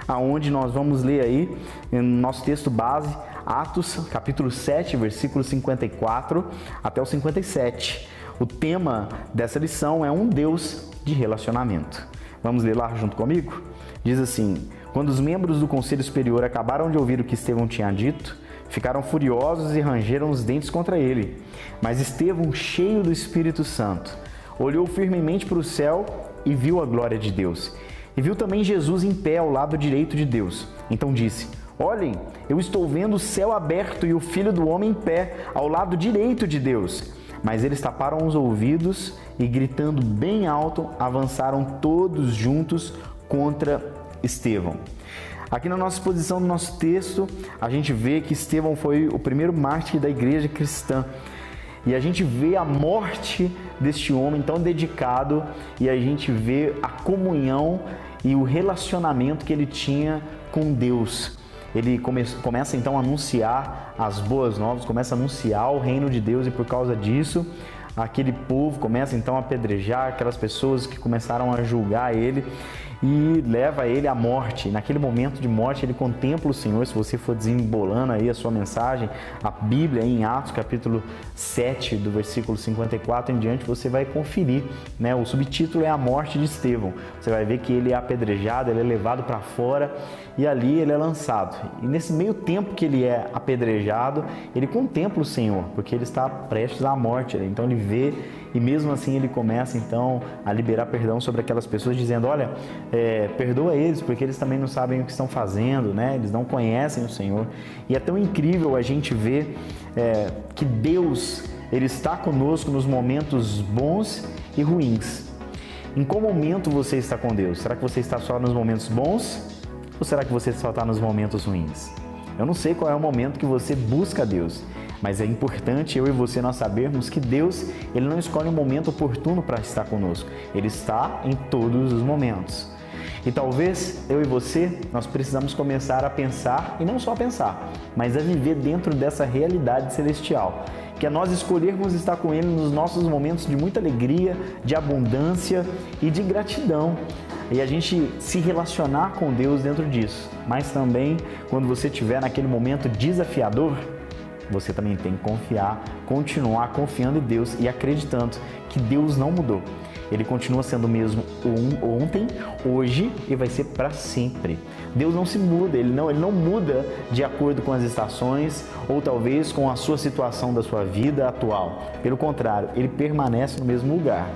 aonde nós vamos ler aí no nosso texto base, Atos, capítulo 7, versículo 54 até o 57. O tema dessa lição é um Deus de relacionamento. Vamos ler lá junto comigo? Diz assim: quando os membros do Conselho Superior acabaram de ouvir o que Estevão tinha dito, ficaram furiosos e rangeram os dentes contra ele. Mas Estevão, cheio do Espírito Santo, olhou firmemente para o céu e viu a glória de Deus. E viu também Jesus em pé ao lado direito de Deus. Então disse: olhem, eu estou vendo o céu aberto e o Filho do Homem em pé ao lado direito de Deus. Mas eles taparam os ouvidos e, gritando bem alto, avançaram todos juntos contra Estevão. Aqui na nossa exposição do nosso texto, a gente vê que Estevão foi o primeiro mártir da igreja cristã. E a gente vê a morte deste homem tão dedicado e a gente vê a comunhão e o relacionamento que ele tinha com Deus. Ele começa então a anunciar as boas novas, começa a anunciar o reino de Deus, e por causa disso, aquele povo começa então a apedrejar aquelas pessoas que começaram a julgar ele e leva ele à morte. Naquele momento de morte, ele contempla o Senhor. Se você for desembolando aí a sua mensagem, a Bíblia em Atos, capítulo 7, do versículo 54 em diante, você vai conferir, né? O subtítulo é a morte de Estevão. Você vai ver que ele é apedrejado, ele é levado para fora e ali ele é lançado. E nesse meio tempo que ele é apedrejado, ele contempla o Senhor, porque ele está prestes à morte. Então ele vê, e mesmo assim ele começa então a liberar perdão sobre aquelas pessoas, dizendo: olha, perdoa eles, porque eles também não sabem o que estão fazendo, né? Eles não conhecem o Senhor. E é tão incrível a gente ver que Deus, ele está conosco nos momentos bons e ruins. Em qual momento você está com Deus? Será que você está só nos momentos bons? Ou será que você só está nos momentos ruins? Eu não sei qual é o momento que você busca Deus, mas é importante eu e você nós sabermos que Deus, ele não escolhe um momento oportuno para estar conosco. Ele está em todos os momentos. E talvez eu e você, nós precisamos começar a pensar, e não só a pensar, mas a viver dentro dessa realidade celestial, que é nós escolhermos estar com Ele nos nossos momentos de muita alegria, de abundância e de gratidão. E a gente se relacionar com Deus dentro disso. Mas também, quando você estiver naquele momento desafiador, você também tem que confiar, continuar confiando em Deus e acreditando que Deus não mudou. Ele continua sendo o mesmo ontem, hoje e vai ser para sempre. Deus não se muda, ele não muda de acordo com as estações ou talvez com a sua situação da sua vida atual. Pelo contrário, ele permanece no mesmo lugar.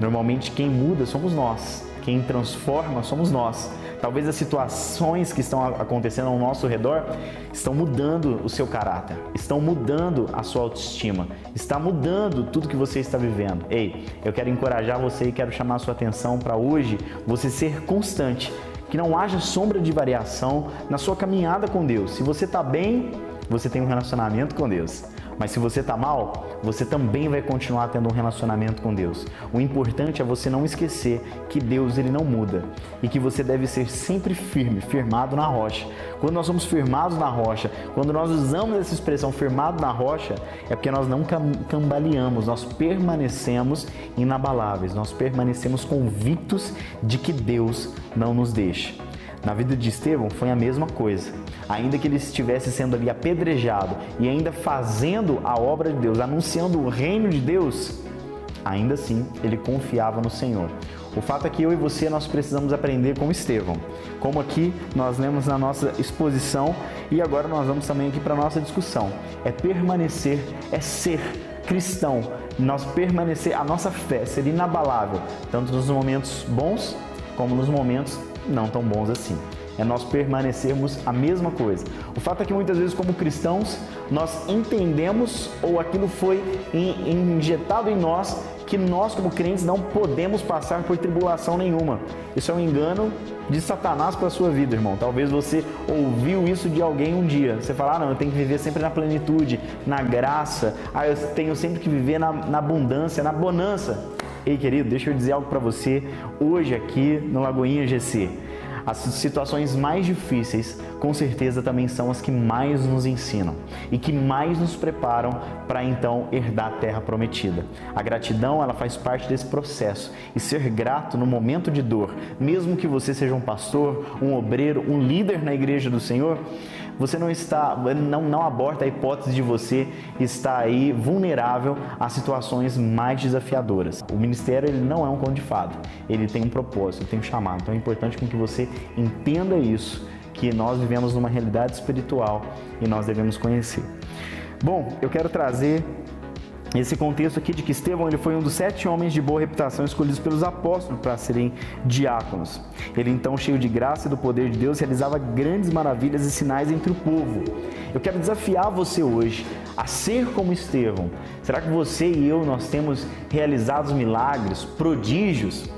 Normalmente quem muda somos nós, quem transforma somos nós. Talvez as situações que estão acontecendo ao nosso redor estão mudando o seu caráter, estão mudando a sua autoestima, está mudando tudo que você está vivendo. Ei, eu quero encorajar você e quero chamar a sua atenção para hoje você ser constante, que não haja sombra de variação na sua caminhada com Deus. Se você está bem, você tem um relacionamento com Deus. Mas se você está mal, você também vai continuar tendo um relacionamento com Deus. O importante é você não esquecer que Deus, ele não muda e que você deve ser sempre firme, firmado na rocha. Quando nós somos firmados na rocha, quando nós usamos essa expressão firmado na rocha, é porque nós não cambaleamos, nós permanecemos inabaláveis, nós permanecemos convictos de que Deus não nos deixa. Na vida de Estevão foi a mesma coisa. Ainda que ele estivesse sendo ali apedrejado e ainda fazendo a obra de Deus, anunciando o reino de Deus, ainda assim ele confiava no Senhor. O fato é que eu e você nós precisamos aprender com Estevão, como aqui nós lemos na nossa exposição e agora nós vamos também aqui para a nossa discussão. É permanecer, é ser cristão, nós permanecer, a nossa fé ser inabalável, tanto nos momentos bons como nos momentos não tão bons assim. É nós permanecermos a mesma coisa. O fato é que muitas vezes como cristãos, nós entendemos ou aquilo foi injetado em nós que nós como crentes não podemos passar por tribulação nenhuma. Isso é um engano de Satanás para a sua vida, irmão. Talvez você ouviu isso de alguém um dia. Você fala: não, eu tenho que viver sempre na plenitude, na graça. Eu tenho sempre que viver na abundância, na bonança. Ei, querido, deixa eu dizer algo para você hoje aqui no Lagoinha GC. As situações mais difíceis, com certeza, também são as que mais nos ensinam e que mais nos preparam para então herdar a terra prometida. A gratidão, ela faz parte desse processo, e ser grato no momento de dor, mesmo que você seja um pastor, um obreiro, um líder na igreja do Senhor, você não aborta a hipótese de você estar aí vulnerável a situações mais desafiadoras. O ministério, ele não é um conto de fada, ele tem um propósito, ele tem um chamado. Então é importante que você entenda isso, que nós vivemos numa realidade espiritual e nós devemos conhecer. Bom, eu quero trazer esse contexto aqui de que Estevão, ele foi um dos 7 homens de boa reputação escolhidos pelos apóstolos para serem diáconos. Ele então, cheio de graça e do poder de Deus, realizava grandes maravilhas e sinais entre o povo. Eu quero desafiar você hoje a ser como Estevão. Será que você e eu, nós temos realizado milagres, prodígios?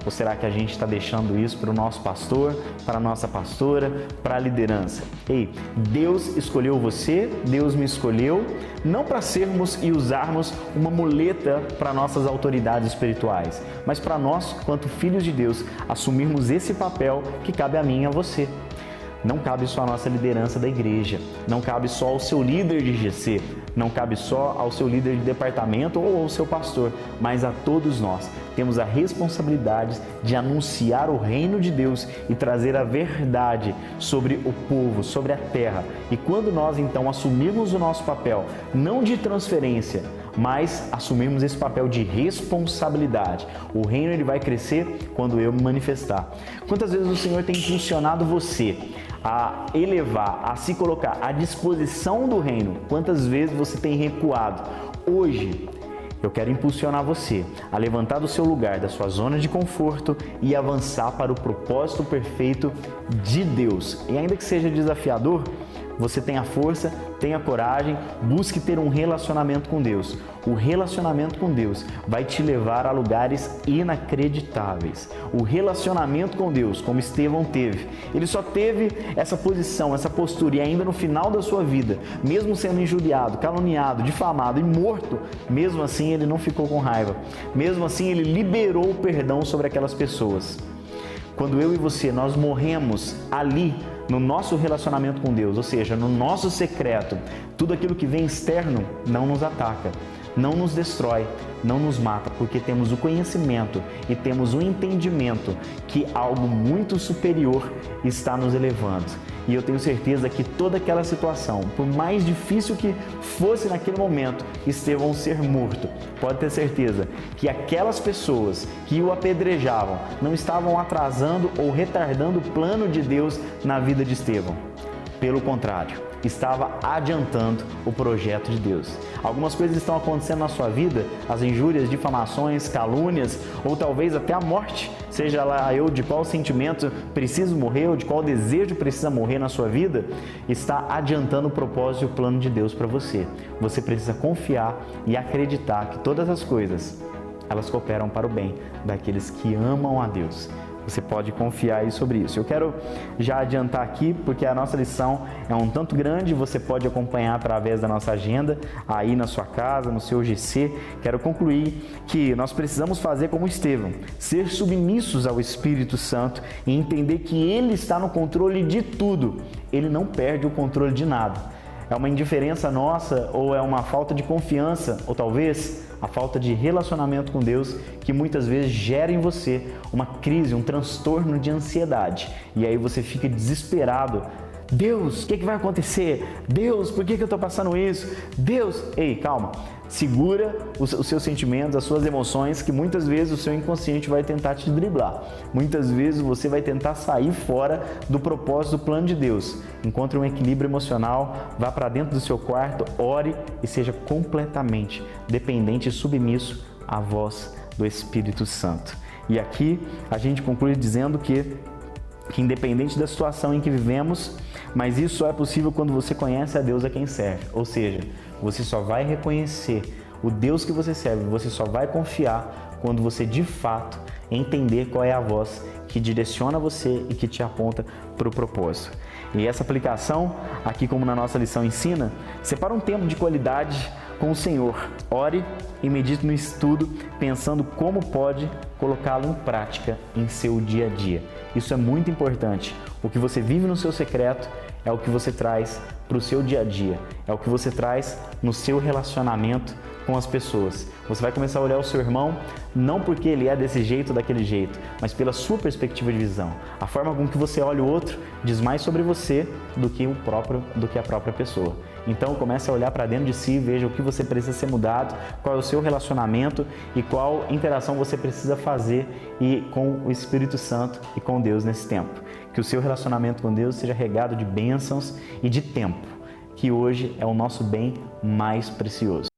Ou será que a gente está deixando isso para o nosso pastor, para a nossa pastora, para a liderança? Ei, Deus escolheu você, Deus me escolheu, não para sermos e usarmos uma muleta para nossas autoridades espirituais, mas para nós, quanto filhos de Deus, assumirmos esse papel que cabe a mim e a você. Não cabe só à nossa liderança da igreja, não cabe só ao seu líder de GC, não cabe só ao seu líder de departamento ou ao seu pastor, mas a todos nós. Temos a responsabilidade de anunciar o reino de Deus e trazer a verdade sobre o povo, sobre a terra. E quando nós então assumirmos o nosso papel, não de transferência, mas assumirmos esse papel de responsabilidade, o reino, ele vai crescer quando eu me manifestar. Quantas vezes o Senhor tem impulsionado você a elevar, a se colocar à disposição do reino? Quantas vezes você tem recuado? Hoje, eu quero impulsionar você a levantar do seu lugar, da sua zona de conforto e avançar para o propósito perfeito de Deus. E ainda que seja desafiador, você tenha força, tenha coragem, busque ter um relacionamento com Deus. O relacionamento com Deus vai te levar a lugares inacreditáveis. O relacionamento com Deus, como Estevão teve, ele só teve essa posição, essa postura, e ainda no final da sua vida, mesmo sendo injuriado, caluniado, difamado e morto, mesmo assim ele não ficou com raiva. Mesmo assim ele liberou o perdão sobre aquelas pessoas. Quando eu e você, nós morremos ali, no nosso relacionamento com Deus, ou seja, no nosso secreto, tudo aquilo que vem externo não nos ataca, não nos destrói, não nos mata, porque temos o conhecimento e temos o entendimento que algo muito superior está nos elevando. E eu tenho certeza que toda aquela situação, por mais difícil que fosse naquele momento, Estevão ser morto, pode ter certeza que aquelas pessoas que o apedrejavam não estavam atrasando ou retardando o plano de Deus na vida de Estevão. Pelo contrário, estava adiantando o projeto de Deus. Algumas coisas estão acontecendo na sua vida, as injúrias, difamações, calúnias, ou talvez até a morte, seja lá eu de qual sentimento preciso morrer, ou de qual desejo precisa morrer na sua vida, está adiantando o propósito e o plano de Deus para você. Você precisa confiar e acreditar que todas as coisas, elas cooperam para o bem daqueles que amam a Deus. Você pode confiar aí sobre isso. Eu quero já adiantar aqui, porque a nossa lição é um tanto grande, você pode acompanhar através da nossa agenda, aí na sua casa, no seu GC. Quero concluir que nós precisamos fazer como Estevão, ser submissos ao Espírito Santo e entender que Ele está no controle de tudo. Ele não perde o controle de nada. É uma indiferença nossa ou é uma falta de confiança, ou talvez a falta de relacionamento com Deus que muitas vezes gera em você uma crise, um transtorno de ansiedade. E aí você fica desesperado. Deus, o que vai acontecer? Deus, por que eu estou passando isso? Deus, ei, calma. Segura os seus sentimentos, as suas emoções, que muitas vezes o seu inconsciente vai tentar te driblar. Muitas vezes você vai tentar sair fora do propósito, do plano de Deus. Encontre um equilíbrio emocional, vá para dentro do seu quarto, ore e seja completamente dependente e submisso à voz do Espírito Santo. E aqui a gente conclui dizendo que independente da situação em que vivemos, mas isso só é possível quando você conhece a Deus a quem serve. Ou seja, você só vai reconhecer o Deus que você serve, você só vai confiar quando você de fato entender qual é a voz que direciona você e que te aponta para o propósito. E essa aplicação, aqui como na nossa lição ensina, separa um tempo de qualidade com o Senhor. Ore e medite no estudo, pensando como pode colocá-lo em prática em seu dia a dia. Isso é muito importante. O que você vive no seu secreto é o que você traz para o seu dia a dia, é o que você traz no seu relacionamento com as pessoas. Você vai começar a olhar o seu irmão não porque ele é desse jeito ou daquele jeito, mas pela sua perspectiva de visão. A forma com que você olha o outro diz mais sobre você do que a própria pessoa. Então comece a olhar para dentro de si, veja o que você precisa ser mudado, qual é o seu relacionamento e qual interação você precisa fazer com o Espírito Santo e com Deus nesse tempo. Que o seu relacionamento com Deus seja regado de bênçãos e de tempo, que hoje é o nosso bem mais precioso.